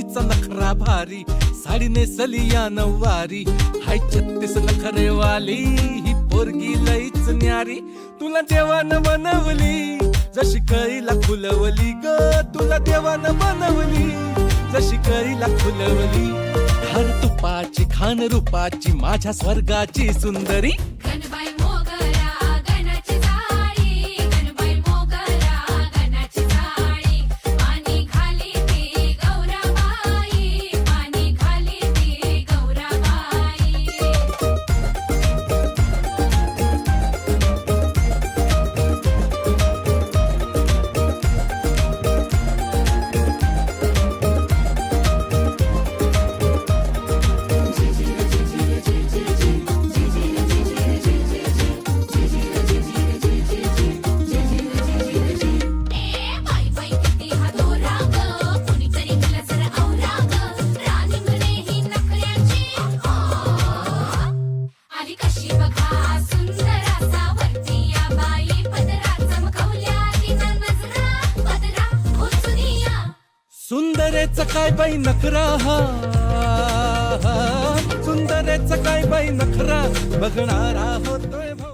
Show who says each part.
Speaker 1: तिचा नखरा भारी, साडी नेसली या नऊवारी, हाय 36 नखरेवाली, ही पोरगी लईच न्यारी. तुला देवानं बनवली जशी कळीला फुलवली ग, तुला देवानं बनवली जशी कळीला फुलवली. हर तुपाची खान रूपाची माझ्या स्वर्गाची सुंदरी.
Speaker 2: गणबाई मोगरा गणाची जाळी, गणबाई मोगरा गणाची जाळी, पाणी खाली ती गौराबाई, पाणी खाली ती गौराबाई. बाई बाई किती हा दोरा ग, कुणीतरी केला जरा औरा ग, राणी म्हणे ही नखऱ्याची आली कशी बघा सुंदर असा वरती या बाई, पदरा चमकवल्या तिनं नजरा, पदरा उचलूया.
Speaker 1: सुंदरेचा काय बाई नखरा हा, सुंदरेचा काय बाई नखरा, बघणारा होतोय भाऊ.